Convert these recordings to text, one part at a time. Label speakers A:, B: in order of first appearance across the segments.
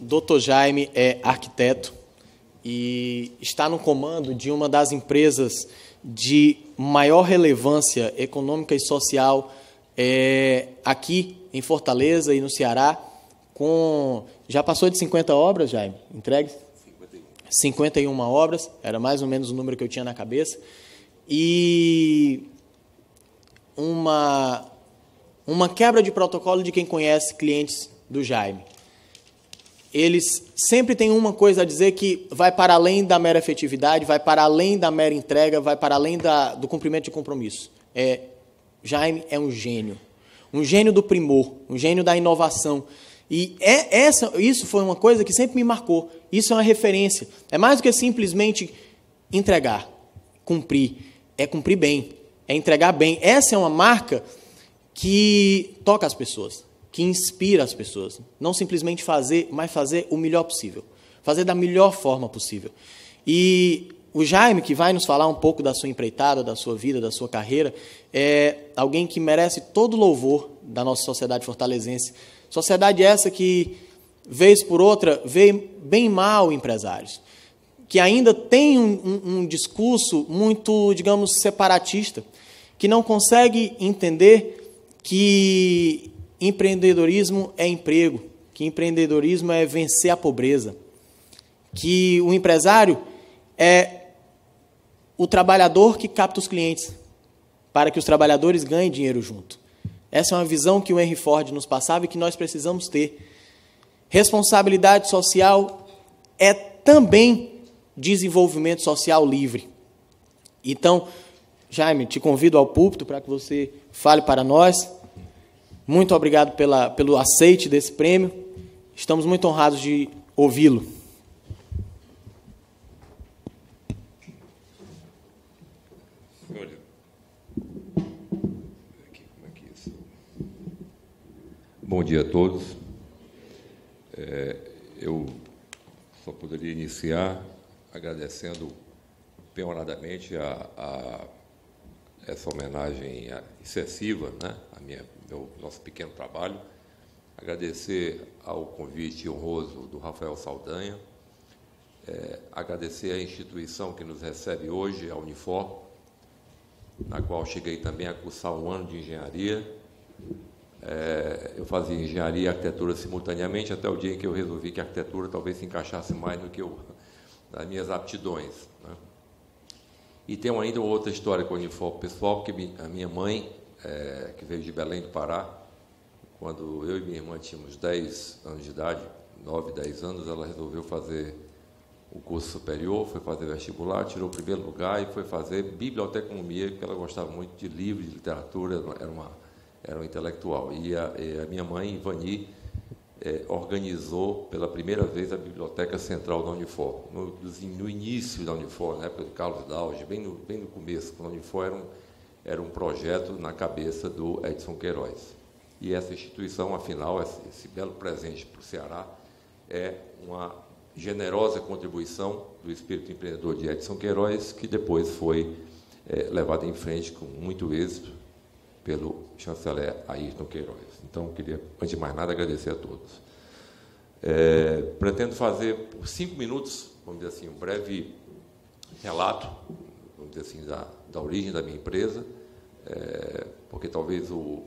A: Dr. Jaime é arquiteto e está no comando de uma das empresas de maior relevância econômica e social aqui em Fortaleza e no Ceará, já passou de 50 obras, Jaime, entregues? 51 obras, era mais ou menos o número que eu tinha na cabeça, e uma quebra de protocolo de quem conhece clientes do Jaime. Eles sempre têm uma coisa a dizer que vai para além da mera efetividade, vai para além da mera entrega, vai para além do cumprimento de compromisso. Jaime é um gênio do primor, um gênio da inovação. E isso foi uma coisa que sempre me marcou. Isso é uma referência. É mais do que simplesmente entregar, cumprir. É cumprir bem, é entregar bem. Essa é uma marca que toca as pessoas, que inspira as pessoas. Não simplesmente fazer, mas fazer o melhor possível. Fazer da melhor forma possível. E o Jaime, que vai nos falar um pouco da sua empreitada, da sua vida, da sua carreira, é alguém que merece todo o louvor da nossa sociedade fortalezense. Sociedade essa que, vez por outra, vê bem mal empresários, que ainda tem um discurso muito, digamos, separatista, que não consegue entender que empreendedorismo é emprego, que empreendedorismo é vencer a pobreza, que o empresário é o trabalhador que capta os clientes, para que os trabalhadores ganhem dinheiro junto. Essa é uma visão que o Henry Ford nos passava e que nós precisamos ter. Responsabilidade social é também desenvolvimento social livre. Então, Jaime, te convido ao púlpito para que você fale para nós. Muito obrigado pelo aceite desse prêmio. Estamos muito honrados de ouvi-lo.
B: Bom dia a todos. Eu só poderia iniciar agradecendo penhoradamente a essa homenagem excessiva, né, nosso pequeno trabalho. Agradecer ao convite honroso do Rafael Saldanha, agradecer à instituição que nos recebe hoje, a Unifor, na qual cheguei também a cursar um ano de engenharia. Eu fazia engenharia e arquitetura simultaneamente, até o dia em que eu resolvi que a arquitetura talvez se encaixasse mais no que nas minhas aptidões, né? E tem ainda outra história com a Unifor pessoal, porque a minha mãe, que veio de Belém do Pará, quando eu e minha irmã tínhamos 10 anos de idade, 9, 10 anos, ela resolveu fazer o curso superior, foi fazer vestibular, tirou o primeiro lugar e foi fazer biblioteconomia, porque ela gostava muito de livros, de literatura, era um intelectual. E a minha mãe, Ivani, organizou pela primeira vez a Biblioteca Central da Unifor, no início da Unifor, na época de Carlos Dauge, bem no começo, quando a Unifor era um projeto na cabeça do Edson Queiroz. E essa instituição, afinal, esse belo presente para o Ceará, é uma generosa contribuição do espírito empreendedor de Edson Queiroz, que depois foi levado em frente com muito êxito pelo chanceler Ayrton Queiroz. Então, eu queria, antes de mais nada, agradecer a todos. Pretendo fazer, por 5 minutos, vamos dizer assim, um breve relato, vamos dizer assim, da origem da minha empresa, porque talvez o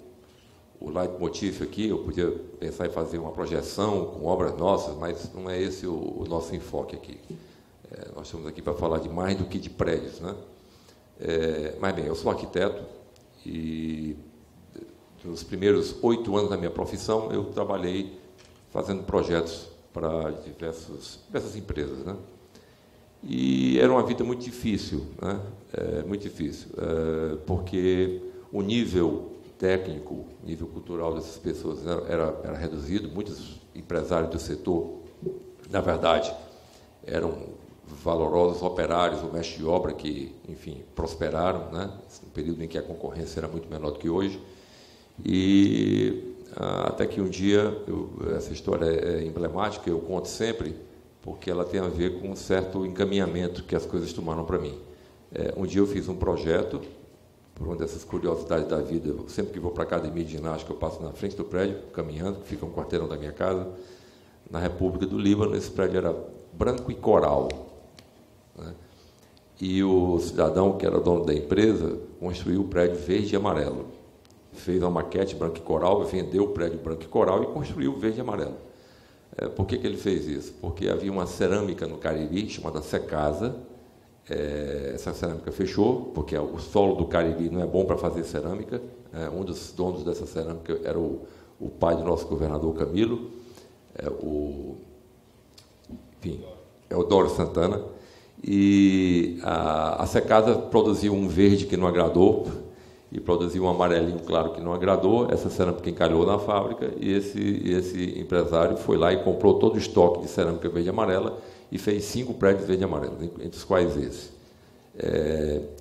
B: leitmotiv aqui, eu podia pensar em fazer uma projeção com obras nossas, mas não é esse o nosso enfoque aqui. Nós estamos aqui para falar de mais do que de prédios, né? Mas, bem, eu sou arquiteto, e nos primeiros 8 anos da minha profissão, eu trabalhei fazendo projetos para diversas empresas, né? E era uma vida muito difícil, né? Muito difícil, porque o nível técnico, nível cultural dessas pessoas era reduzido. Muitos empresários do setor, na verdade, eram valorosos operários ou mestres de obra que, enfim, prosperaram, né, no período em que a concorrência era muito menor do que hoje. E até que um dia, essa história é emblemática, eu conto sempre, porque ela tem a ver com um certo encaminhamento que as coisas tomaram para mim. Um dia eu fiz um projeto, por uma dessas curiosidades da vida, sempre que vou para a academia de ginástica, eu passo na frente do prédio, caminhando, que fica um quarteirão da minha casa. na República do Líbano. Esse prédio era branco e coral, né? E o cidadão, que era dono da empresa, construiu o prédio verde e amarelo. Fez uma maquete branco e coral, vendeu o prédio branco e coral e construiu verde e amarelo. Por que ele fez isso? Porque havia uma cerâmica no Cariri, chamada Secasa. Essa cerâmica fechou, porque o solo do Cariri não é bom para fazer cerâmica. Um dos donos dessa cerâmica era o pai do nosso governador Camilo, o Doro Santana. E a Secasa produziu um verde que não agradou e produziu um amarelinho claro que não agradou. Essa cerâmica encalhou na fábrica e esse empresário foi lá e comprou todo o estoque de cerâmica verde e amarela e fez 5 prédios verde e amarelo, entre os quais esse.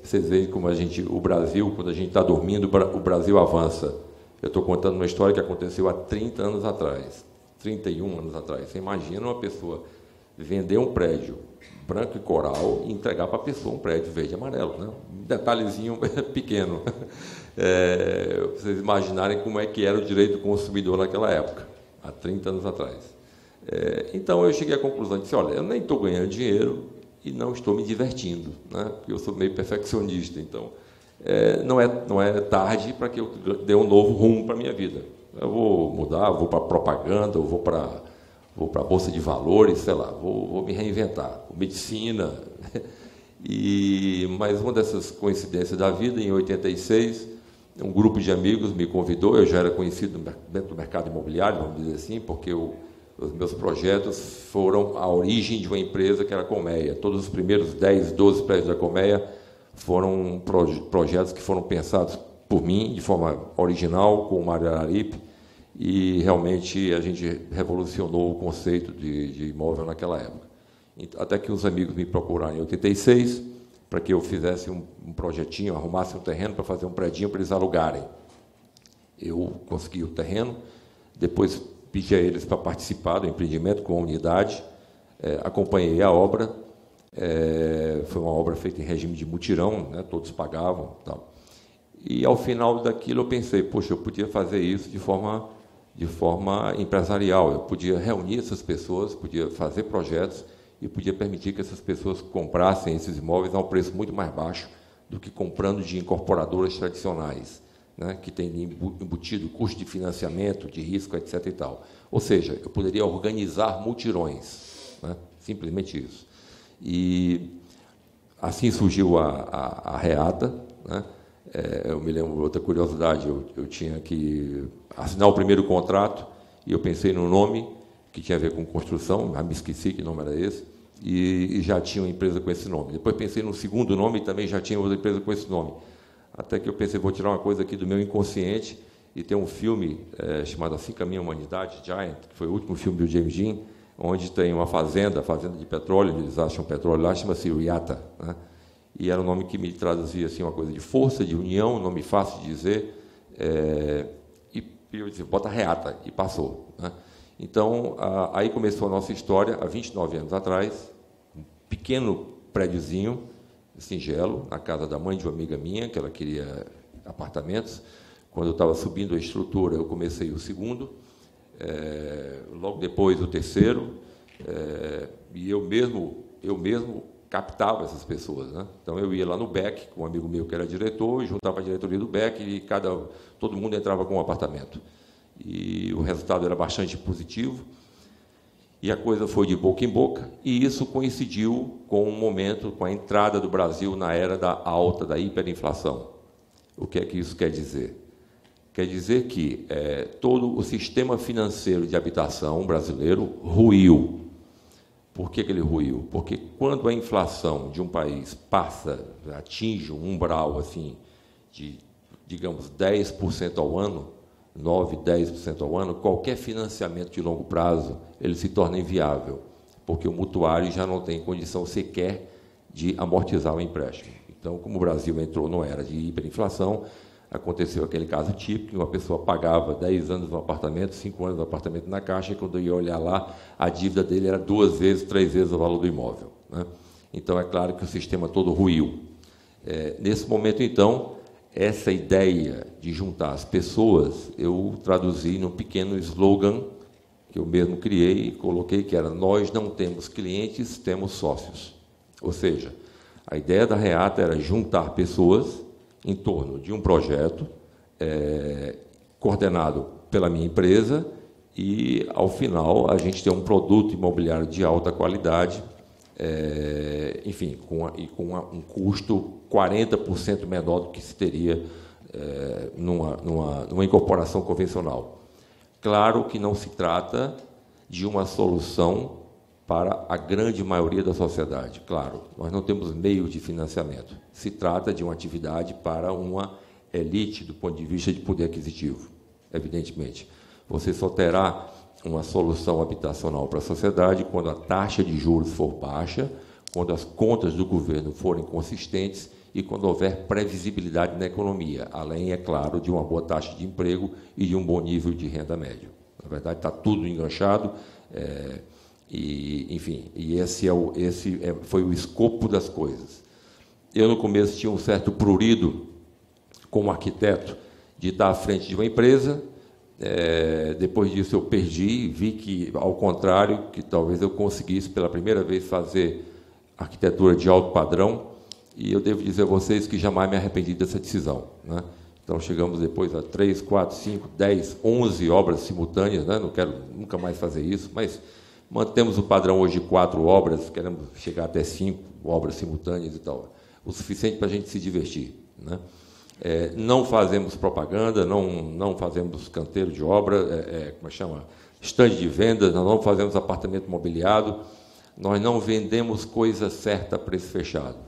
B: Vocês veem como o Brasil, quando a gente está dormindo, o Brasil avança. Eu estou contando uma história que aconteceu há 30 anos atrás, 31 anos atrás. Você imagina uma pessoa vender um prédio branco e coral e entregar para a pessoa um prédio verde e amarelo, né? Um detalhezinho pequeno. Vocês imaginarem como é que era o direito do consumidor naquela época, há 30 anos atrás. Então, eu cheguei à conclusão de que, olha, eu nem estou ganhando dinheiro e não estou me divertindo, né? Porque eu sou meio perfeccionista, então não é tarde para que eu dê um novo rumo para a minha vida. Eu vou mudar, vou para propaganda, eu vou para a Bolsa de Valores, sei lá, vou me reinventar, medicina. Mas uma dessas coincidências da vida, em 86, um grupo de amigos me convidou. Eu já era conhecido dentro do mercado imobiliário, vamos dizer assim, porque os meus projetos foram a origem de uma empresa que era a Colmeia. Todos os primeiros 10, 12 prédios da Colmeia foram projetos que foram pensados por mim de forma original, com o Mário Araripe, e realmente a gente revolucionou o conceito de imóvel naquela época. Até que uns amigos me procuraram em 86 para que eu fizesse um projetinho, arrumasse um terreno para fazer um predinho para eles alugarem. Eu consegui o terreno, depois pedi a eles para participar do empreendimento com a unidade, acompanhei a obra. Foi uma obra feita em regime de mutirão, né? Todos pagavam, tal. E ao final daquilo eu pensei, poxa, eu podia fazer isso de forma empresarial. Eu podia reunir essas pessoas, podia fazer projetos e podia permitir que essas pessoas comprassem esses imóveis a um preço muito mais baixo do que comprando de incorporadoras tradicionais, né, que tem embutido custo de financiamento, de risco, etc. e tal. Ou seja, eu poderia organizar mutirões, né, simplesmente isso. E assim surgiu a Reata, né. Eu me lembro, outra curiosidade, eu tinha que assinar o primeiro contrato e eu pensei no nome que tinha a ver com construção, mas me esqueci que nome era esse, e já tinha uma empresa com esse nome. Depois pensei no segundo nome e também já tinha outra empresa com esse nome. Até que eu pensei, vou tirar uma coisa aqui do meu inconsciente, e tem um filme chamado Assim Caminha a Humanidade, Giant, que foi o último filme do James Dean, onde tem uma fazenda de petróleo, eles acham petróleo lá, chama-se Riata, né? E era um nome que me traduzia assim, uma coisa de força, de união, um nome fácil de dizer, e eu disse, bota Reata, e passou, né? Então, aí começou a nossa história, há 29 anos atrás, um pequeno prédiozinho, singelo, na casa da mãe de uma amiga minha, que ela queria apartamentos. Quando eu estava subindo a estrutura, eu comecei o segundo, logo depois o terceiro, e eu mesmo captava essas pessoas, né? Então, eu ia lá no BEC, com um amigo meu que era diretor, e juntava a diretoria do BEC, e todo mundo entrava com um apartamento. E o resultado era bastante positivo, e a coisa foi de boca em boca, e isso coincidiu com um momento, com a entrada do Brasil na era da alta, da hiperinflação. O que é que isso quer dizer? Quer dizer que todo o sistema financeiro de habitação brasileiro ruiu. Por que ele ruiu? Porque quando a inflação de um país atinge um umbral assim, de, digamos, 10% ao ano, 9%, 10% ao ano, qualquer financiamento de longo prazo ele se torna inviável, porque o mutuário já não tem condição sequer de amortizar o empréstimo. Então, como o Brasil entrou numa era de hiperinflação, aconteceu aquele caso típico, uma pessoa pagava 10 anos no apartamento, 5 anos no apartamento na Caixa, e quando eu ia olhar lá, a dívida dele era 2 vezes, 3 vezes o valor do imóvel, né? Então, é claro que o sistema todo ruiu. Nesse momento, então, essa ideia de juntar as pessoas, eu traduzi num pequeno slogan que eu mesmo criei e coloquei, que era: nós não temos clientes, temos sócios. Ou seja, a ideia da Reata era juntar pessoas em torno de um projeto coordenado pela minha empresa e, ao final, a gente ter um produto imobiliário de alta qualidade, enfim, com um custo 40% menor do que se teria numa incorporação convencional. Claro que não se trata de uma solução para a grande maioria da sociedade. Claro, nós não temos meio de financiamento. Se trata de uma atividade para uma elite do ponto de vista de poder aquisitivo, evidentemente. Você só terá uma solução habitacional para a sociedade quando a taxa de juros for baixa, quando as contas do governo forem consistentes e quando houver previsibilidade na economia, além, é claro, de uma boa taxa de emprego e de um bom nível de renda médio. Na verdade, está tudo enganchado, enfim, e esse foi o escopo das coisas. Eu, no começo, tinha um certo prurido, como arquiteto, de estar à frente de uma empresa. Depois disso, eu perdi, vi que, ao contrário, que talvez eu conseguisse, pela primeira vez, fazer arquitetura de alto padrão, e eu devo dizer a vocês que jamais me arrependi dessa decisão, né? Então, chegamos depois a 3, 4, 5, 10, 11 obras simultâneas, né? Não quero nunca mais fazer isso, mas mantemos o padrão hoje de 4 obras, queremos chegar até 5 obras simultâneas e tal, o suficiente para a gente se divertir, né? Não fazemos propaganda, não fazemos canteiro de obra, como chama? Estande de vendas, nós não fazemos apartamento mobiliado, nós não vendemos coisa certa a preço fechado.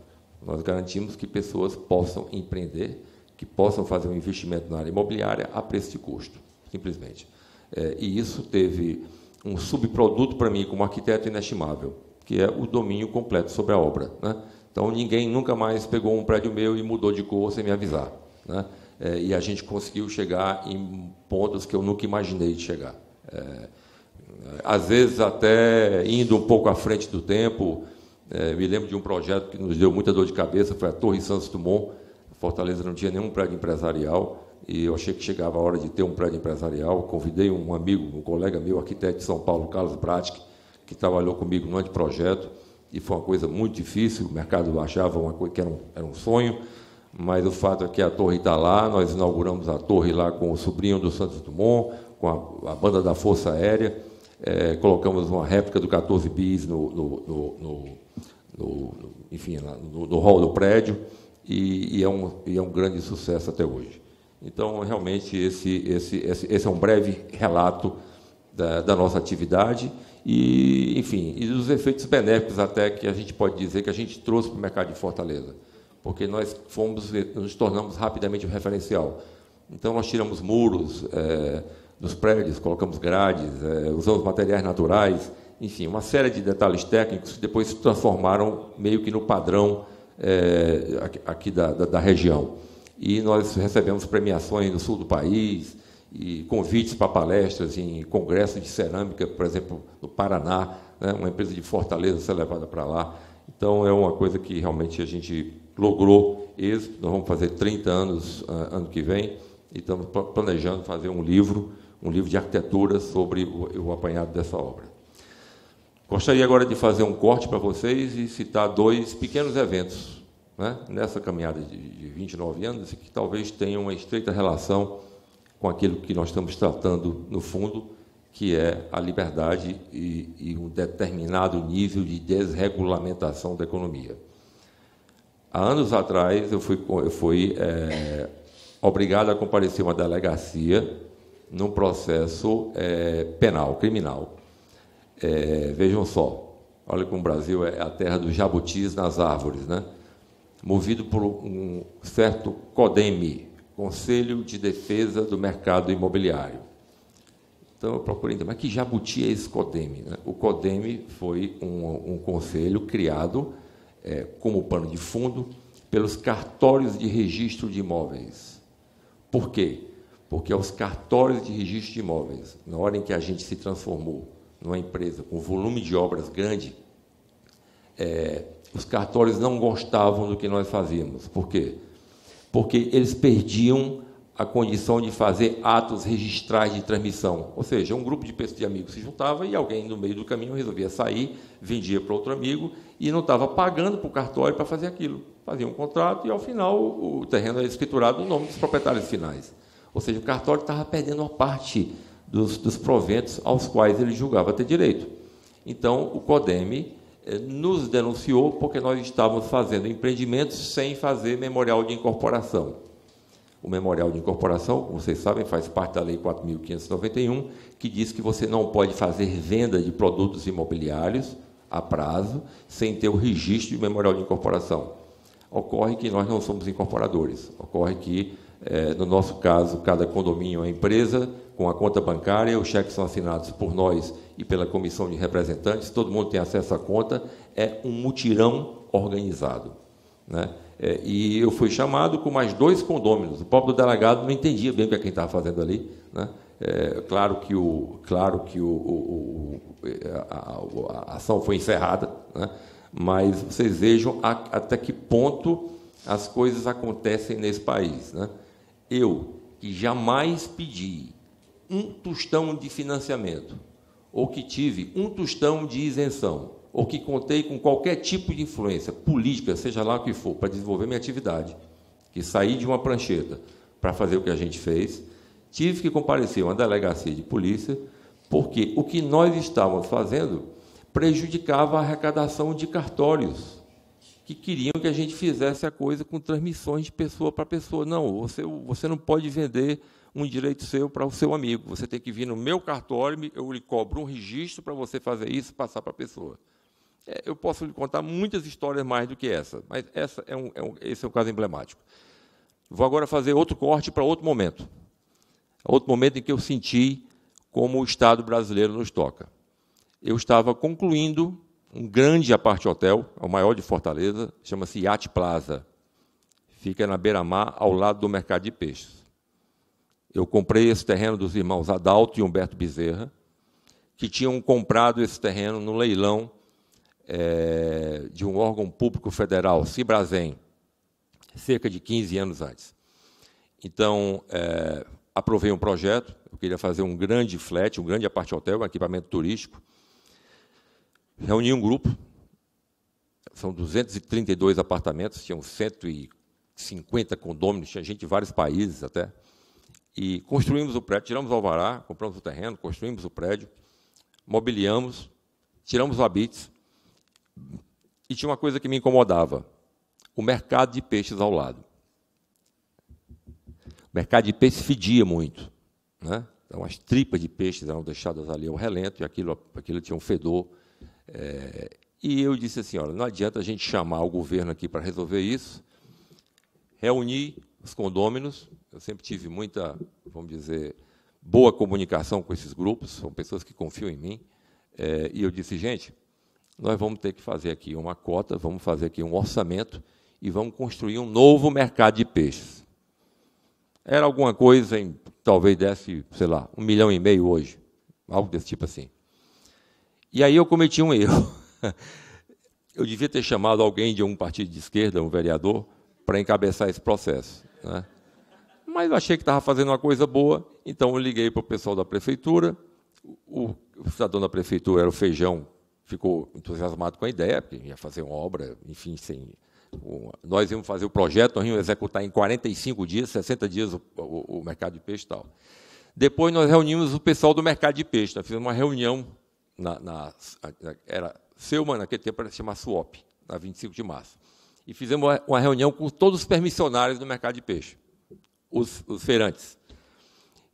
B: Nós garantimos que pessoas possam empreender, que possam fazer um investimento na área imobiliária a preço de custo, simplesmente. E isso teve um subproduto para mim, como arquiteto, inestimável, que é o domínio completo sobre a obra, né? Então, ninguém nunca mais pegou um prédio meu e mudou de cor sem me avisar, né? E a gente conseguiu chegar em pontos que eu nunca imaginei de chegar. Às vezes, até indo um pouco à frente do tempo. Me lembro de um projeto que nos deu muita dor de cabeça, foi a Torre Santos Dumont. Fortaleza não tinha nenhum prédio empresarial, e eu achei que chegava a hora de ter um prédio empresarial. Convidei um amigo, um colega meu, arquiteto de São Paulo, Carlos Bratic, que trabalhou comigo no anteprojeto, e foi uma coisa muito difícil. O mercado achava uma coisa que era um sonho, mas o fato é que a torre está lá. Nós inauguramos a torre lá com o sobrinho do Santos Dumont, com a banda da Força Aérea. Colocamos uma réplica do 14 bis enfim, no hall do prédio, e é um grande sucesso até hoje. Então, realmente, esse é um breve relato da nossa atividade e, enfim, e dos efeitos benéficos até que a gente pode dizer que a gente trouxe para o mercado de Fortaleza, porque nós nos tornamos rapidamente um referencial. Então, nós tiramos muros dos prédios, colocamos grades, usamos materiais naturais, enfim, uma série de detalhes técnicos que depois se transformaram meio que no padrão aqui da região. E nós recebemos premiações no sul do país e convites para palestras em congressos de cerâmica, por exemplo, no Paraná, né? Uma empresa de Fortaleza ser levada para lá. Então, é uma coisa que realmente a gente logrou êxito. Nós vamos fazer 30 anos ano que vem, e estamos planejando fazer um livro de arquitetura sobre o apanhado dessa obra. Gostaria agora de fazer um corte para vocês e citar 2 pequenos eventos, né, nessa caminhada de 29 anos, e que talvez tenham uma estreita relação com aquilo que nós estamos tratando, no fundo, que é a liberdade e um determinado nível de desregulamentação da economia. Há anos atrás, eu fui obrigado a comparecer a uma delegacia num processo penal, criminal. Vejam só, olha como o Brasil é a terra dos jabutis nas árvores, né? Movido por um certo CODEME, Conselho de Defesa do Mercado Imobiliário. Então, eu procurei entender, mas que jabuti é esse CODEME, né? O CODEME foi um conselho criado como pano de fundo pelos cartórios de registro de imóveis. Por quê? Porque aos cartórios de registro de imóveis, na hora em que a gente se transformou numa empresa com volume de obras grande, os cartórios não gostavam do que nós fazíamos. Por quê? Porque eles perdiam a condição de fazer atos registrais de transmissão. Ou seja, um grupo de amigos se juntava e alguém, no meio do caminho, resolvia sair, vendia para outro amigo e não estava pagando para o cartório para fazer aquilo. Fazia um contrato e, ao final, o terreno era escriturado no nome dos proprietários finais. Ou seja, o cartório estava perdendo uma parte dos proventos aos quais ele julgava ter direito. Então, o CODEME nos denunciou porque nós estávamos fazendo empreendimentos sem fazer memorial de incorporação. O memorial de incorporação, como vocês sabem, faz parte da Lei 4.591, que diz que você não pode fazer venda de produtos imobiliários a prazo sem ter o registro de memorial de incorporação. Ocorre que nós não somos incorporadores. Ocorre que, no nosso caso, cada condomínio é uma empresa, com a conta bancária, os cheques são assinados por nós e pela comissão de representantes, todo mundo tem acesso à conta, é um mutirão organizado, né? E eu fui chamado com mais 2 condôminos. O próprio delegado não entendia bem o que é quem estava fazendo ali, né? Claro que a ação foi encerrada, né? Mas vocês vejam até que ponto as coisas acontecem nesse país, né? Eu, que jamais pedi um tostão de financiamento, ou que tive um tostão de isenção, ou que contei com qualquer tipo de influência política, seja lá o que for, para desenvolver minha atividade, que saí de uma prancheta para fazer o que a gente fez, tive que comparecer a uma delegacia de polícia, porque o que nós estávamos fazendo prejudicava a arrecadação de cartórios, que queriam que a gente fizesse a coisa com transmissões de pessoa para pessoa. Não, você não pode vender um direito seu para o seu amigo. Você tem que vir no meu cartório, eu lhe cobro um registro para você fazer isso e passar para a pessoa. Eu posso lhe contar muitas histórias mais do que essa, mas esse é um caso emblemático. Vou agora fazer outro corte para outro momento. Outro momento em que eu senti como o Estado brasileiro nos toca. Eu estava concluindo um grande apart-hotel, o maior de Fortaleza, chama-se Yacht Plaza. Fica na beira-mar, ao lado do mercado de peixes. Eu comprei esse terreno dos irmãos Adalto e Humberto Bezerra, que tinham comprado esse terreno no leilão de um órgão público federal, Cibrasem, cerca de 15 anos antes. Então, aprovei um projeto, eu queria fazer um grande flat, um grande apart-hotel, um equipamento turístico. Reuni um grupo, são 232 apartamentos, tinham 150 condôminos, tinha gente de vários países até, e construímos o prédio, tiramos o alvará, compramos o terreno, construímos o prédio, mobiliamos, tiramos o habites, e tinha uma coisa que me incomodava, o mercado de peixes ao lado. O mercado de peixes fedia muito, né? Então, as tripas de peixes eram deixadas ali ao relento, e aquilo tinha um fedor. E eu disse assim, olha, não adianta a gente chamar o governo aqui para resolver isso. Reuni os condôminos, eu sempre tive muita, vamos dizer, boa comunicação com esses grupos, são pessoas que confiam em mim, e eu disse, gente, nós vamos ter que fazer aqui uma cota, vamos fazer aqui um orçamento e vamos construir um novo mercado de peixes. Era alguma coisa, talvez desse, sei lá, 1,5 milhão hoje, algo desse tipo assim. E aí eu cometi um erro. Eu devia ter chamado alguém de um partido de esquerda, um vereador, para encabeçar esse processo, né? Mas eu achei que estava fazendo uma coisa boa, então eu liguei para o pessoal da prefeitura, o cidadão da prefeitura era o Feijão, ficou entusiasmado com a ideia, porque ia fazer uma obra, enfim, nós íamos fazer o projeto, nós íamos executar em 45 dias, 60 dias o mercado de peixe e tal. Depois nós reunimos o pessoal do mercado de peixe, nós fizemos uma reunião, era Selma, naquele tempo era chamar SWOP, na 25 de março. E fizemos uma reunião com todos os permissionários do mercado de peixe, os feirantes.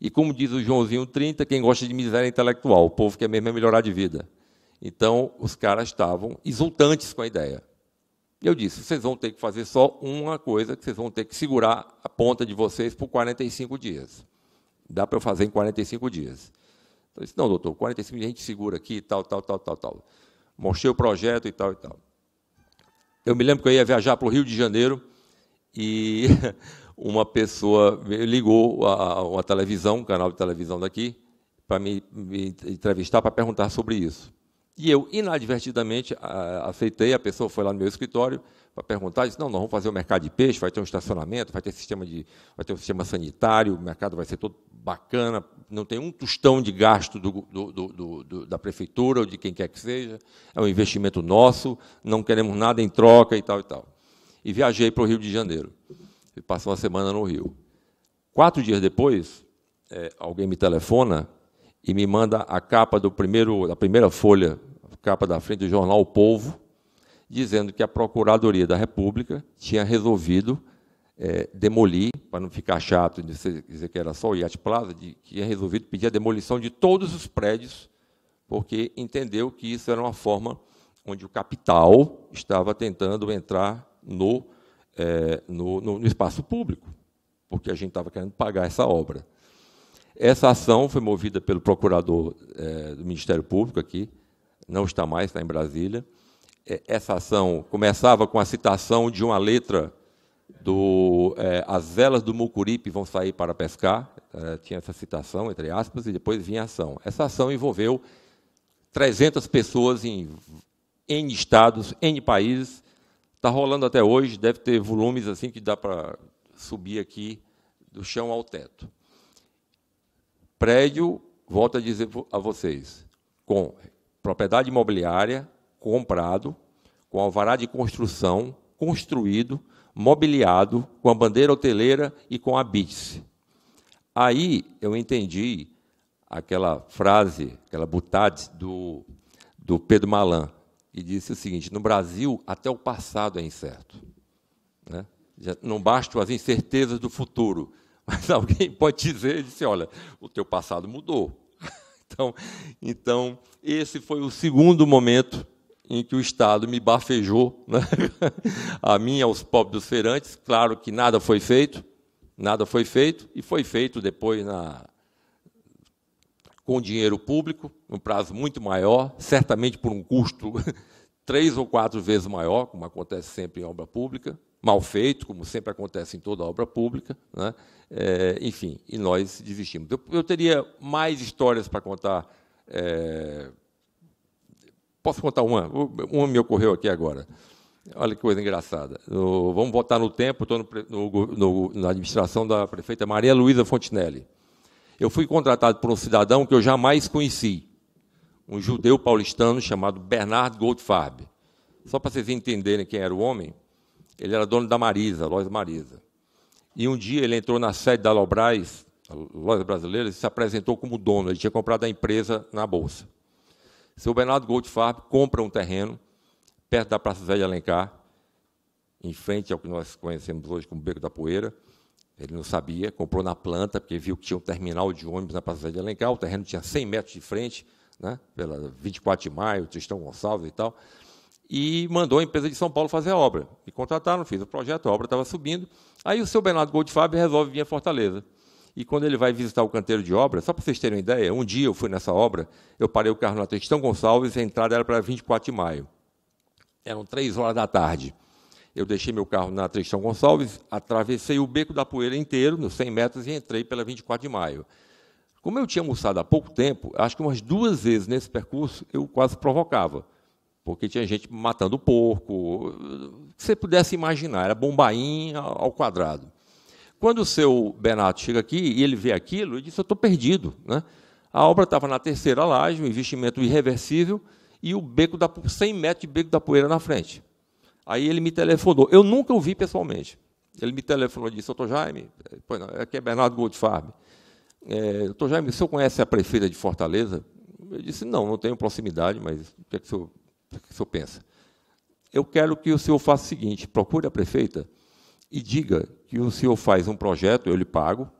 B: E como diz o Joãozinho 30, quem gosta de miséria é intelectual, o povo quer mesmo é melhorar de vida. Então, os caras estavam exultantes com a ideia. E eu disse, vocês vão ter que fazer só uma coisa, que vocês vão ter que segurar a ponta de vocês por 45 dias. Dá para eu fazer em 45 dias. Eu disse, não, doutor, 45 dias a gente segura aqui, tal. Mostrei o projeto e tal. Eu me lembro que eu ia viajar para o Rio de Janeiro e uma pessoa ligou a uma televisão, um canal de televisão daqui, para me entrevistar, para perguntar sobre isso. E eu, inadvertidamente, aceitei. A pessoa foi lá no meu escritório para perguntar, disse, não, nós vamos fazer o mercado de peixe, vai ter um estacionamento, vai ter um sistema sanitário, o mercado vai ser todo bacana, não tem um tostão de gasto da prefeitura ou de quem quer que seja, é um investimento nosso, não queremos nada em troca e tal e tal. E viajei para o Rio de Janeiro. E passei uma semana no Rio. 4 dias depois, alguém me telefona e me manda a capa da primeira folha, a capa da frente do jornal O Povo, dizendo que a Procuradoria da República tinha resolvido demolir, para não ficar chato de dizer que era só o Yacht Plaza, tinha resolvido pedir a demolição de todos os prédios, porque entendeu que isso era uma forma onde o capital estava tentando entrar no espaço público, porque a gente estava querendo pagar essa obra. Essa ação foi movida pelo procurador do Ministério Público aqui, não está mais, está em Brasília. Essa ação começava com a citação de uma letra as velas do Mucuripe vão sair para pescar, tinha essa citação, entre aspas, e depois vinha a ação. Essa ação envolveu 300 pessoas em N estados, N países, está rolando até hoje, deve ter volumes assim que dá para subir aqui do chão ao teto. Prédio, volto a dizer a vocês, com propriedade imobiliária, comprado, com alvará de construção, construído, mobiliado, com a bandeira hoteleira e com a BITS. Aí eu entendi aquela frase, aquela butade do Pedro Malan, que disse o seguinte, no Brasil, até o passado é incerto. Né? Já não bastam as incertezas do futuro, mas alguém pode dizer, ele disse, olha, o teu passado mudou. Então, esse foi o segundo momento em que o Estado me bafejou, né? A mim e aos pobres dos feirantes. Claro que nada foi feito, e foi feito depois com dinheiro público, um prazo muito maior, certamente por um custo 3 ou 4 vezes maior, como acontece sempre em obra pública, mal feito, como sempre acontece em toda obra pública, né? Enfim, e nós desistimos. Eu teria mais histórias para contar. Posso contar uma? Uma me ocorreu aqui agora. Olha que coisa engraçada. Vamos voltar no tempo, estou na administração da prefeita Maria Luísa Fontinelli. Eu fui contratado por um cidadão que eu jamais conheci, um judeu paulistano chamado Bernard Goldfarb. Só para vocês entenderem quem era o homem, ele era dono da Marisa, a loja Marisa. E um dia ele entrou na sede da Lobras, a loja brasileira, e se apresentou como dono. Ele tinha comprado a empresa na Bolsa. Seu Bernardo Goldfarb compra um terreno perto da Praça Zé de Alencar, em frente ao que nós conhecemos hoje como Beco da Poeira. Ele não sabia, comprou na planta, porque viu que tinha um terminal de ônibus na Praça Zé de Alencar, o terreno tinha 100 metros de frente, né, pela 24 de Maio, Tristão Gonçalves e tal, e mandou a empresa de São Paulo fazer a obra. Me contrataram, fiz o projeto, a obra estava subindo. Aí o seu Bernardo Goldfarb resolve vir a Fortaleza. E quando ele vai visitar o canteiro de obra, só para vocês terem uma ideia, um dia eu fui nessa obra, eu parei o carro na Tristão Gonçalves, a entrada era para 24 de maio. Eram 3 horas da tarde. Eu deixei meu carro na Tristão Gonçalves, atravessei o Beco da Poeira inteiro, nos 100 metros, e entrei pela 24 de maio. Como eu tinha almoçado há pouco tempo, acho que umas 2 vezes nesse percurso eu quase provocava, porque tinha gente matando porco, o que você pudesse imaginar, era bombainha ao quadrado. Quando o seu Bernardo chega aqui e ele vê aquilo, ele disse, eu estou perdido. Né? A obra estava na terceira laje, um investimento irreversível, e o beco 100 metros de Beco da Poeira na frente. Aí ele me telefonou. Eu nunca o vi pessoalmente. Ele me telefonou e disse, doutor Jaime, pois não, aqui é Bernardo Goldfarb. Doutor Jaime, o senhor conhece a prefeita de Fortaleza? Eu disse, não tenho proximidade, mas o que é que o senhor pensa? Eu quero que o senhor faça o seguinte, procure a prefeita e diga que o senhor faz um projeto, eu lhe pago,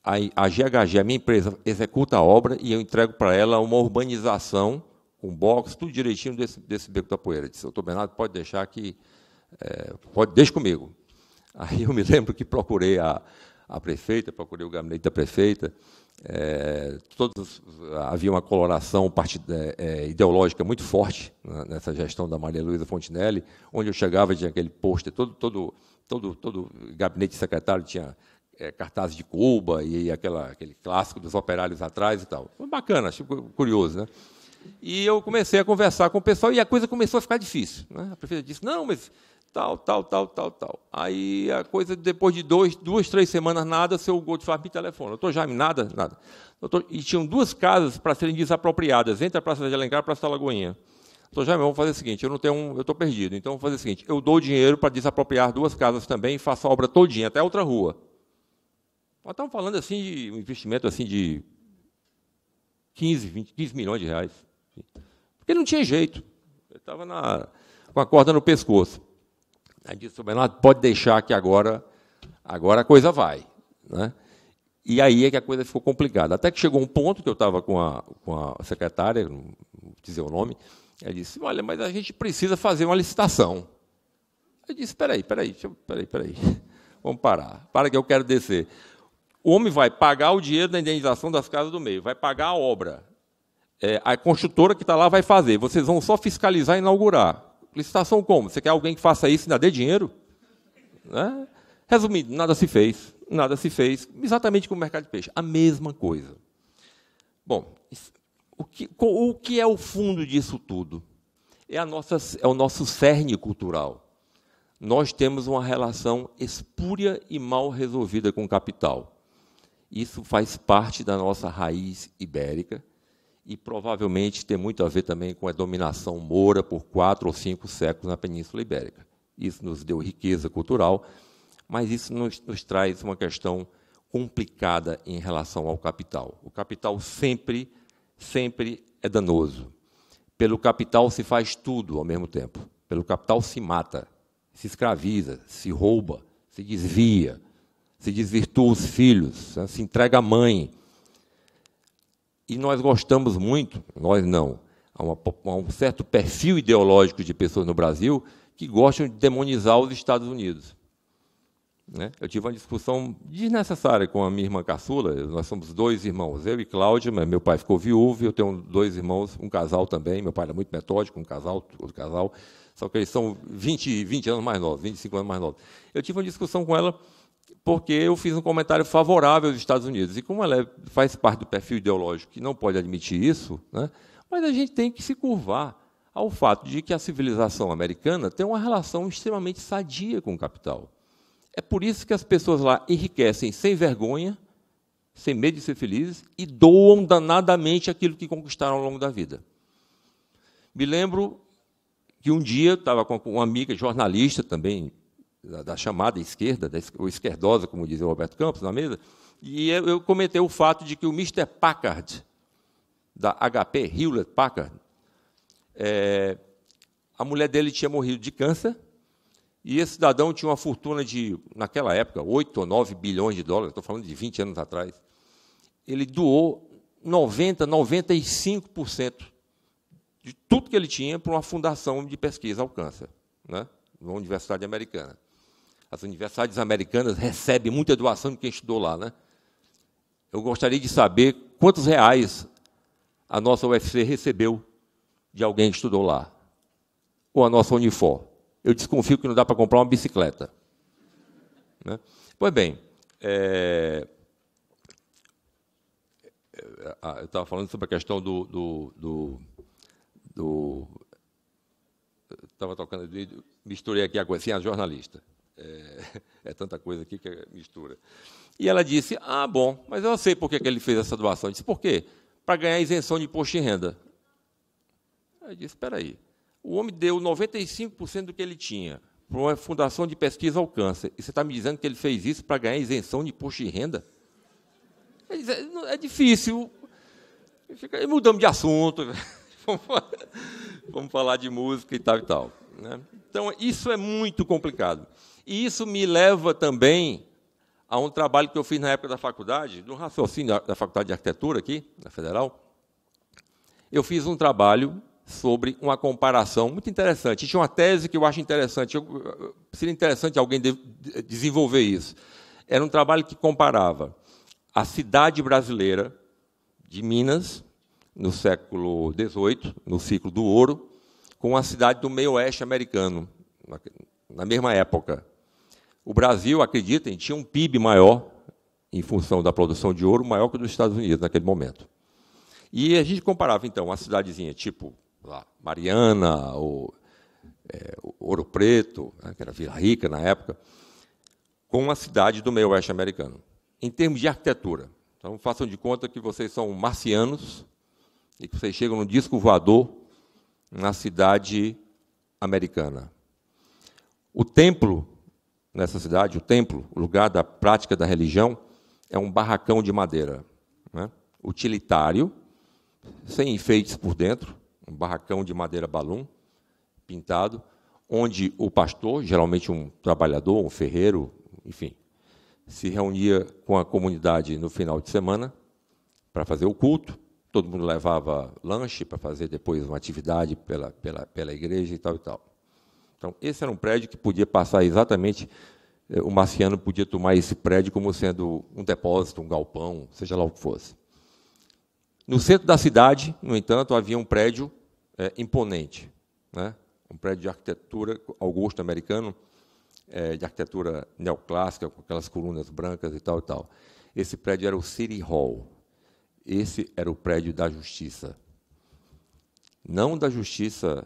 B: a GHG, a minha empresa, executa a obra e eu entrego para ela uma urbanização, com box, tudo direitinho desse Beco da Poeira. Eu disse, doutor Bernardo, pode deixar que... deixa comigo. Aí eu me lembro que procurei a prefeita, procurei o gabinete da prefeita, havia uma coloração ideológica muito forte nessa gestão da Maria Luísa Fontinelli, onde eu chegava, tinha aquele pôster, todo gabinete secretário tinha cartazes de Cuba e aquele clássico dos operários atrás e tal. Foi bacana, achei curioso, né? E eu comecei a conversar com o pessoal e a coisa começou a ficar difícil, né? A prefeita disse, não, mas tal. Aí a coisa, depois de 2, 3 semanas, nada, seu Goldfarb me telefona. Doutor Jaime, nada. Doutor, e tinham 2 casas para serem desapropriadas, entre a Praça de Alencar e a Praça da Lagoinha. Doutor Jaime, vamos fazer o seguinte, eu estou perdido, então vamos fazer o seguinte, eu dou dinheiro para desapropriar 2 casas também e faço a obra todinha, até outra rua. Nós estamos falando assim de um investimento assim, de 15 milhões de reais. Porque não tinha jeito. Ele estava com a corda no pescoço. Aí disse, Bernardo, pode deixar que agora a coisa vai. Né? E aí é que a coisa ficou complicada. Até que chegou um ponto que eu estava com a secretária, não vou dizer o nome, ela disse, olha, mas a gente precisa fazer uma licitação. Eu disse, peraí, vamos parar. Para que eu quero descer. O homem vai pagar o dinheiro da indenização das casas do meio, vai pagar a obra. A construtora que está lá vai fazer. Vocês vão só fiscalizar e inaugurar. Licitação como? Você quer alguém que faça isso e ainda dê dinheiro? Né? Resumindo, nada se fez. Exatamente como o mercado de peixe. A mesma coisa. Bom, o que é o fundo disso tudo? É o nosso cerne cultural. Nós temos uma relação espúria e mal resolvida com o capital. Isso faz parte da nossa raiz ibérica e provavelmente tem muito a ver também com a dominação moura por 4 ou 5 séculos na Península Ibérica. Isso nos deu riqueza cultural, mas isso nos traz uma questão complicada em relação ao capital. O capital sempre é danoso. Pelo capital se faz tudo ao mesmo tempo. Pelo capital se mata, se escraviza, se rouba, se desvia, se desvirtua os filhos, se entrega a mãe. E nós gostamos muito, nós não, há um certo perfil ideológico de pessoas no Brasil que gostam de demonizar os Estados Unidos. Né? Eu tive uma discussão desnecessária com a minha irmã caçula, nós somos 2 irmãos, eu e Cláudia, mas meu pai ficou viúvo, eu tenho 2 irmãos, um casal também, meu pai era muito metódico, um casal, outro casal, só que eles são 20 anos mais novos, 25 anos mais novos. Eu tive uma discussão com ela porque eu fiz um comentário favorável aos Estados Unidos. E como ela faz parte do perfil ideológico que não pode admitir isso, né, mas a gente tem que se curvar ao fato de que a civilização americana tem uma relação extremamente sadia com o capital. É por isso que as pessoas lá enriquecem sem vergonha, sem medo de ser felizes, e doam danadamente aquilo que conquistaram ao longo da vida. Me lembro que um dia eu estava com uma amiga jornalista também, da chamada esquerda, ou esquerdosa, como dizia o Roberto Campos, na mesa, e eu comentei o fato de que o Mr. Packard, da HP, Hewlett-Packard, a mulher dele tinha morrido de câncer, e esse cidadão tinha uma fortuna de, naquela época, 8 ou 9 bilhões de dólares, estou falando de 20 anos atrás. Ele doou 95% de tudo que ele tinha para uma fundação de pesquisa ao câncer, né, na Universidade Americana. As universidades americanas recebem muita doação de quem estudou lá. Né? Eu gostaria de saber quantos reais a nossa UFC recebeu de alguém que estudou lá, ou a nossa Unifor. Eu desconfio que não dá para comprar uma bicicleta. Né? Pois bem, eu estava falando sobre a questão estava tocando, misturei aqui a coisa, assim, a jornalista. É tanta coisa aqui que mistura. E ela disse, bom, mas eu sei por que ele fez essa doação. Eu disse, por quê? Para ganhar isenção de imposto de renda. Eu disse, espera aí, o homem deu 95% do que ele tinha para uma fundação de pesquisa ao câncer, e você está me dizendo que ele fez isso para ganhar isenção de imposto de renda? Ele disse, é difícil. Mudamos de assunto, vamos falar de música e tal e tal. Né? Então, isso é muito complicado. E isso me leva também a um trabalho que eu fiz na época da faculdade, no raciocínio da Faculdade de Arquitetura, aqui, na Federal. Eu fiz um trabalho sobre uma comparação muito interessante. Tinha uma tese que eu acho interessante. Seria interessante alguém desenvolver isso. Era um trabalho que comparava a cidade brasileira de Minas, no século XVIII, no ciclo do ouro, com a cidade do meio-oeste americano, na mesma época. O Brasil, acreditem, tinha um PIB maior, em função da produção de ouro, maior que o dos Estados Unidos naquele momento. E a gente comparava, então, uma cidadezinha tipo lá, Mariana, ou Ouro Preto, né, que era Vila Rica na época, com uma cidade do meio oeste americano, em termos de arquitetura. Então, façam de conta que vocês são marcianos e que vocês chegam no disco voador na cidade americana. O templo, nessa cidade, o lugar da prática da religião, é um barracão de madeira, né, utilitário, sem enfeites por dentro, um barracão de madeira balum, pintado, onde o pastor, geralmente um trabalhador, um ferreiro, enfim, se reunia com a comunidade no final de semana para fazer o culto. Todo mundo levava lanche para fazer depois uma atividade pela igreja e tal e tal. Então, esse era um prédio que podia passar exatamente, o marciano podia tomar esse prédio como sendo um depósito, um galpão, seja lá o que fosse. No centro da cidade, no entanto, havia um prédio imponente, né? Um prédio de arquitetura augusto-americano, de arquitetura neoclássica, com aquelas colunas brancas e tal e tal. Esse prédio era o City Hall. Esse era o prédio da justiça. Não da justiça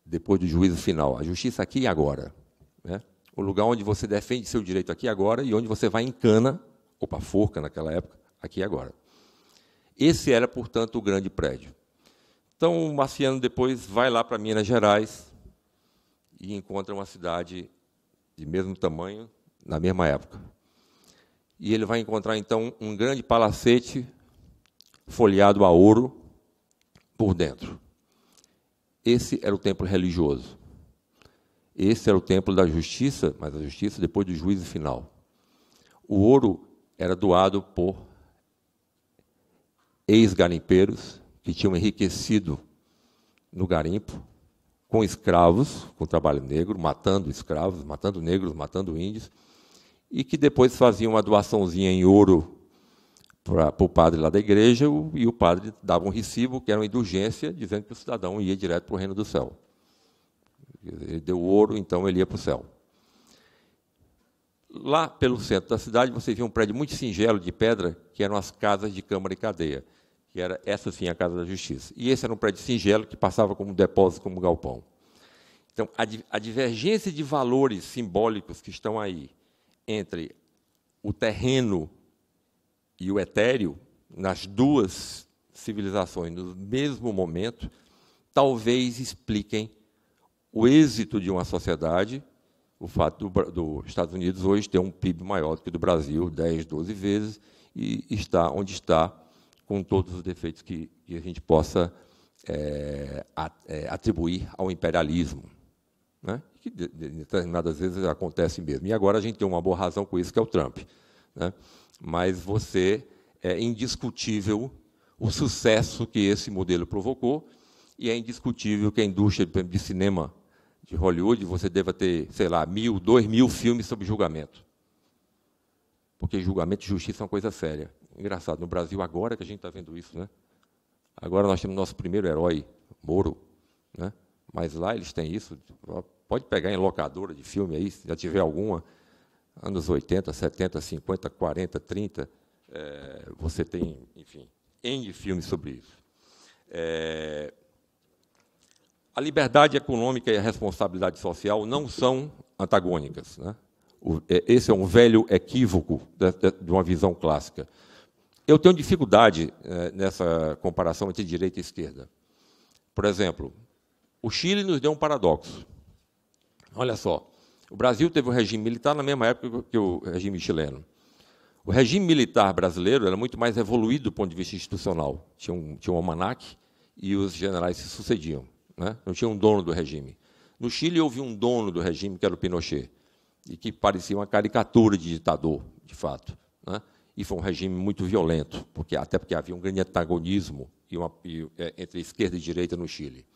B: depois do juízo final, a justiça aqui e agora, né? O lugar onde você defende seu direito aqui e agora e onde você vai em cana, ou para forca naquela época, aqui e agora. Esse era, portanto, o grande prédio. Então, o marciano depois vai lá para Minas Gerais e encontra uma cidade de mesmo tamanho, na mesma época. E ele vai encontrar, então, um grande palacete folheado a ouro por dentro. Esse era o templo religioso. Esse era o templo da justiça, mas a justiça depois do juízo final. O ouro era doado por ex-garimpeiros que tinham enriquecido no garimpo, com escravos, com trabalho negro, matando escravos, matando negros, matando índios, e que depois faziam uma doaçãozinha em ouro para o padre lá da igreja, e o padre dava um recibo, que era uma indulgência, dizendo que o cidadão ia direto para o reino do céu. Ele deu ouro, então ele ia para o céu. Lá pelo centro da cidade, você via um prédio muito singelo de pedra, que eram as casas de câmara e cadeia, que era essa sim a Casa da Justiça. E esse era um prédio singelo que passava como depósito, como galpão. Então, a divergência de valores simbólicos que estão aí entre o terreno e o etéreo, nas duas civilizações, no mesmo momento, talvez expliquem o êxito de uma sociedade, o fato dos Estados Unidos hoje ter um PIB maior do que o do Brasil, 10, 12 vezes, e está onde está, com todos os defeitos que a gente possa atribuir ao imperialismo, né? Que determinadas vezes acontece mesmo. E agora a gente tem uma boa razão com isso, que é o Trump, né? Mas é indiscutível o sucesso que esse modelo provocou, e é indiscutível que a indústria de cinema de Hollywood, você deva ter, sei lá, 1.000, 2.000 filmes sobre julgamento. Porque julgamento e justiça é uma coisa séria. Engraçado, no Brasil, agora que a gente está vendo isso, né? Agora nós temos nosso primeiro herói, Moro, né? Mas lá eles têm isso. Pode pegar em locadora de filme aí, se já tiver alguma, anos 80, 70, 50, 40, 30, você tem, enfim, N filmes sobre isso. A liberdade econômica e a responsabilidade social não são antagônicas, né? Esse é um velho equívoco de uma visão clássica. Eu tenho dificuldade nessa comparação entre direita e esquerda. Por exemplo, o Chile nos deu um paradoxo. Olha só, o Brasil teve um regime militar na mesma época que o regime chileno. O regime militar brasileiro era muito mais evoluído do ponto de vista institucional. Tinha um almanaque e os generais se sucediam, né? Não tinha um dono do regime. No Chile houve um dono do regime, que era o Pinochet, e que parecia uma caricatura de ditador, de fato, né? E foi um regime muito violento, até porque havia um grande antagonismo entre esquerda e direita no Chile.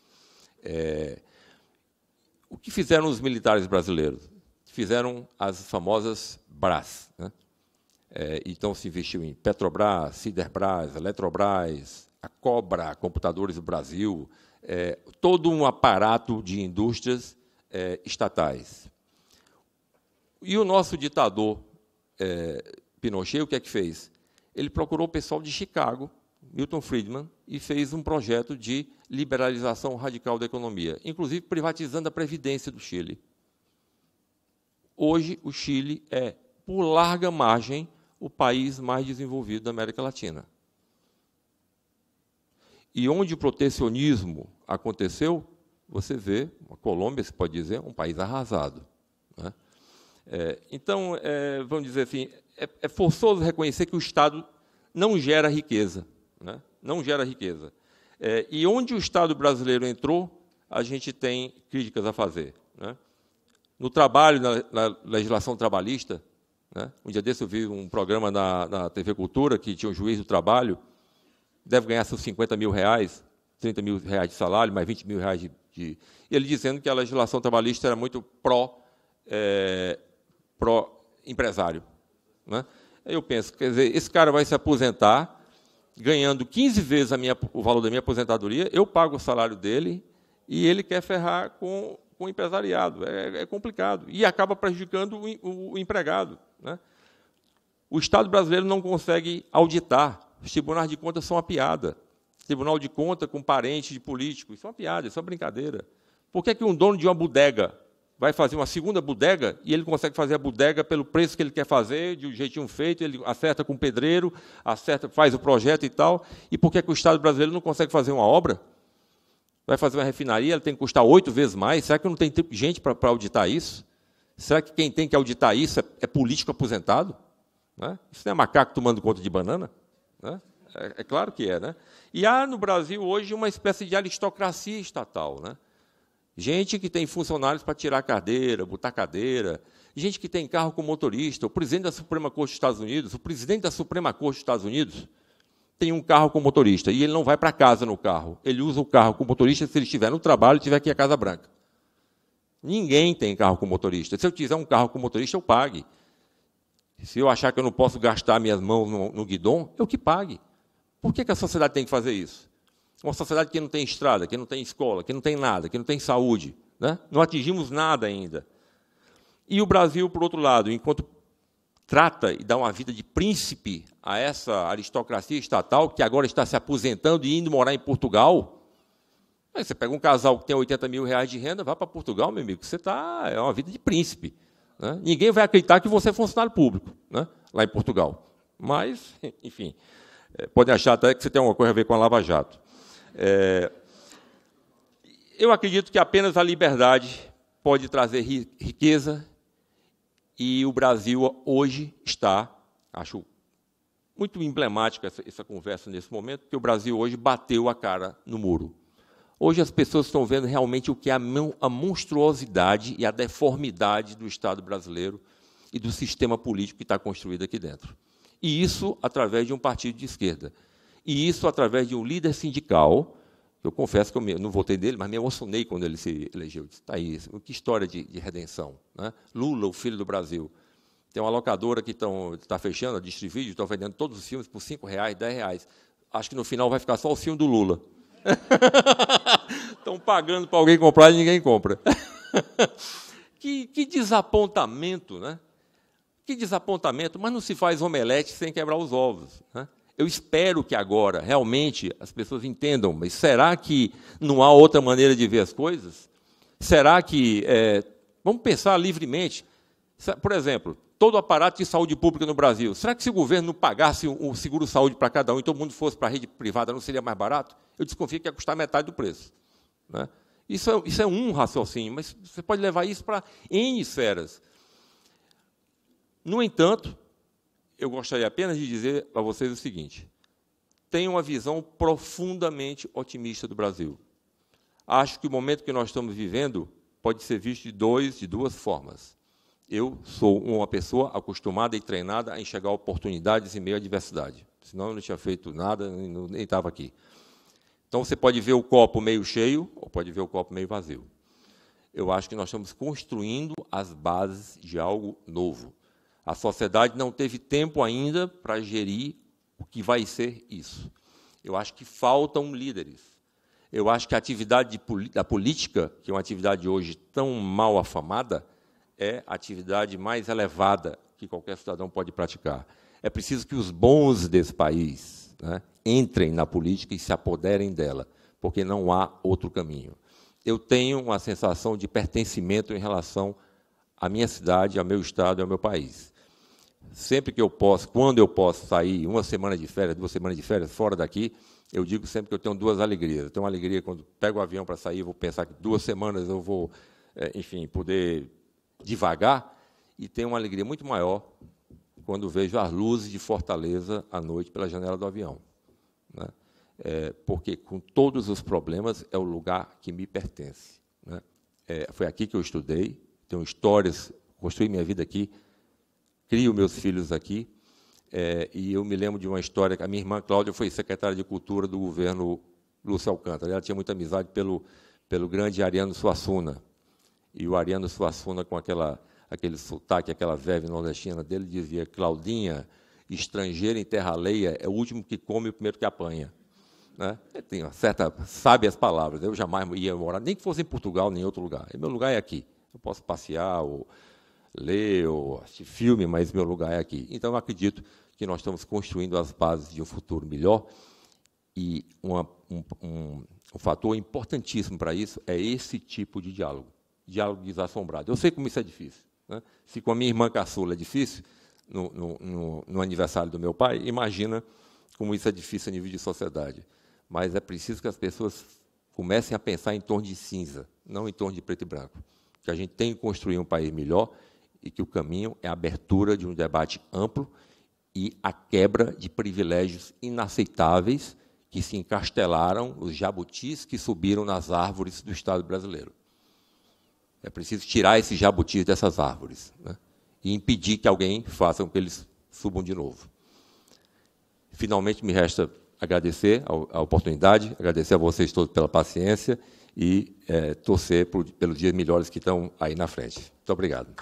B: O que fizeram os militares brasileiros? Fizeram as famosas Brás, né? Então se investiu em Petrobras, Siderbras, Eletrobras, a Cobra, Computadores do Brasil, todo um aparato de indústrias estatais. E o nosso ditador Pinochet, o que é que fez? Ele procurou o pessoal de Chicago Milton Friedman, e fez um projeto de liberalização radical da economia, inclusive privatizando a Previdência do Chile. Hoje, o Chile é, por larga margem, o país mais desenvolvido da América Latina. E onde o protecionismo aconteceu, você vê, a Colômbia, se pode dizer, um país arrasado, né? Então, vamos dizer assim, é forçoso reconhecer que o Estado não gera riqueza, né? Não gera riqueza. E onde o Estado brasileiro entrou, a gente tem críticas a fazer, né? No trabalho, na legislação trabalhista, né? Um dia desse eu vi um programa na TV Cultura, que tinha um juiz do trabalho, deve ganhar seus 50 mil reais, 30 mil reais de salário, mais 20 mil reais e ele dizendo que a legislação trabalhista era muito pró-empresário, né? Aí eu penso, quer dizer, esse cara vai se aposentar ganhando 15 vezes o valor da minha aposentadoria, eu pago o salário dele e ele quer ferrar com o empresariado. É complicado. E acaba prejudicando o empregado, né? O Estado brasileiro não consegue auditar. Os tribunais de contas são uma piada. Tribunal de Contas com parentes de políticos, isso é uma piada, isso é uma brincadeira. Por que um dono de uma bodega vai fazer uma segunda bodega e ele consegue fazer a bodega pelo preço que ele quer fazer, de um jeitinho feito, ele acerta com o pedreiro, acerta, faz o projeto e tal, e por que o Estado brasileiro não consegue fazer uma obra? Vai fazer uma refinaria, ela tem que custar 8 vezes mais, será que não tem gente para auditar isso? Será que quem tem que auditar isso é político aposentado? Né? Isso não é macaco tomando conta de banana? Né? É claro que é, né? E há no Brasil hoje uma espécie de aristocracia estatal, né? Gente que tem funcionários para tirar cadeira, botar cadeira, gente que tem carro com motorista. O presidente da Suprema Corte dos Estados Unidos, o presidente da Suprema Corte dos Estados Unidos tem um carro com motorista e ele não vai para casa no carro. Ele usa o carro com motorista se ele estiver no trabalho e estiver aqui à Casa Branca. Ninguém tem carro com motorista. Se eu tiver um carro com motorista, eu pague. Se eu achar que eu não posso gastar minhas mãos no guidão, eu que pague. Por que a sociedade tem que fazer isso? Uma sociedade que não tem estrada, que não tem escola, que não tem nada, que não tem saúde, né? Não atingimos nada ainda. E o Brasil, por outro lado, enquanto trata e dá uma vida de príncipe a essa aristocracia estatal, que agora está se aposentando e indo morar em Portugal, aí você pega um casal que tem 80 mil reais de renda, vá para Portugal, meu amigo, é uma vida de príncipe, né? Ninguém vai acreditar que você é funcionário público, né? Lá em Portugal. Mas, enfim, podem achar até que você tem alguma coisa a ver com a Lava Jato. Eu acredito que apenas a liberdade pode trazer riqueza, e o Brasil hoje está, acho muito emblemática essa conversa nesse momento, porque o Brasil hoje bateu a cara no muro. Hoje as pessoas estão vendo realmente o que é a monstruosidade e a deformidade do Estado brasileiro e do sistema político que está construído aqui dentro. E isso através de um partido de esquerda. E isso através de um líder sindical, eu confesso que eu não votei nele, mas me emocionei quando ele se elegeu. Está aí, que história de redenção, né? Lula, o filho do Brasil. Tem uma locadora que está fechando, a Distrivídeo, estão vendendo todos os filmes por R$ 5, R$ 10. Acho que no final vai ficar só o filme do Lula. Estão pagando para alguém comprar e ninguém compra. Que desapontamento, né? Que desapontamento, mas não se faz omelete sem quebrar os ovos, né? Eu espero que agora, realmente, as pessoas entendam, mas será que não há outra maneira de ver as coisas? Será que... vamos pensar livremente. Por exemplo, todo o aparato de saúde pública no Brasil, será que se o governo não pagasse um seguro-saúde para cada um e todo mundo fosse para a rede privada, não seria mais barato? Eu desconfio que ia custar metade do preço, né? Isso é um raciocínio, mas você pode levar isso para N esferas. No entanto, eu gostaria apenas de dizer a vocês o seguinte: tenho uma visão profundamente otimista do Brasil. Acho que o momento que nós estamos vivendo pode ser visto de duas formas. Eu sou uma pessoa acostumada e treinada a enxergar oportunidades em meio à adversidade. Senão eu não tinha feito nada, nem estava aqui. Então, você pode ver o copo meio cheio ou pode ver o copo meio vazio. Eu acho que nós estamos construindo as bases de algo novo. A sociedade não teve tempo ainda para gerir o que vai ser isso. Eu acho que faltam líderes. Eu acho que a atividade da política, que é uma atividade hoje tão mal afamada, é a atividade mais elevada que qualquer cidadão pode praticar. É preciso que os bons desse país, né, entrem na política e se apoderem dela, porque não há outro caminho. Eu tenho uma sensação de pertencimento em relação à minha cidade, ao meu estado e ao meu país. Sempre que eu posso, quando eu posso sair 1 semana de férias, 2 semanas de férias, fora daqui, eu digo sempre que eu tenho 2 alegrias. Eu tenho uma alegria quando pego o avião para sair, vou pensar que 2 semanas eu vou, enfim, poder divagar, e tenho uma alegria muito maior quando vejo as luzes de Fortaleza à noite pela janela do avião, né? Porque, com todos os problemas, é o lugar que me pertence, né? Foi aqui que eu estudei, tenho histórias, construí minha vida aqui, crio meus filhos aqui, e eu me lembro de uma história que a minha irmã Cláudia foi secretária de Cultura do governo Lúcio Alcântara. Ela tinha muita amizade pelo grande Ariano Suassuna. E o Ariano Suassuna, com aquele sotaque, aquela verve nordestina dele, dizia: Claudinha, estrangeiro em terra alheia é o último que come e o primeiro que apanha. Né? Tem uma certa, sabe as palavras. Eu jamais ia morar, nem que fosse em Portugal, nem em outro lugar. Meu lugar é aqui. Eu posso passear, ou ler, ou assistir filme, mas meu lugar é aqui. Então, eu acredito que nós estamos construindo as bases de um futuro melhor, e um fator importantíssimo para isso é esse tipo de diálogo desassombrado. Eu sei como isso é difícil, né? Se com a minha irmã caçula é difícil, no aniversário do meu pai, imagina como isso é difícil a nível de sociedade. Mas é preciso que as pessoas comecem a pensar em torno de cinza, não em torno de preto e branco. Que a gente tem que construir um país melhor, e que o caminho é a abertura de um debate amplo e a quebra de privilégios inaceitáveis que se encastelaram, os jabutis que subiram nas árvores do Estado brasileiro. É preciso tirar esses jabutis dessas árvores, né, e impedir que alguém faça com que eles subam de novo. Finalmente, me resta agradecer a oportunidade, agradecer a vocês todos pela paciência e torcer pelos dias melhores que estão aí na frente. Muito obrigado.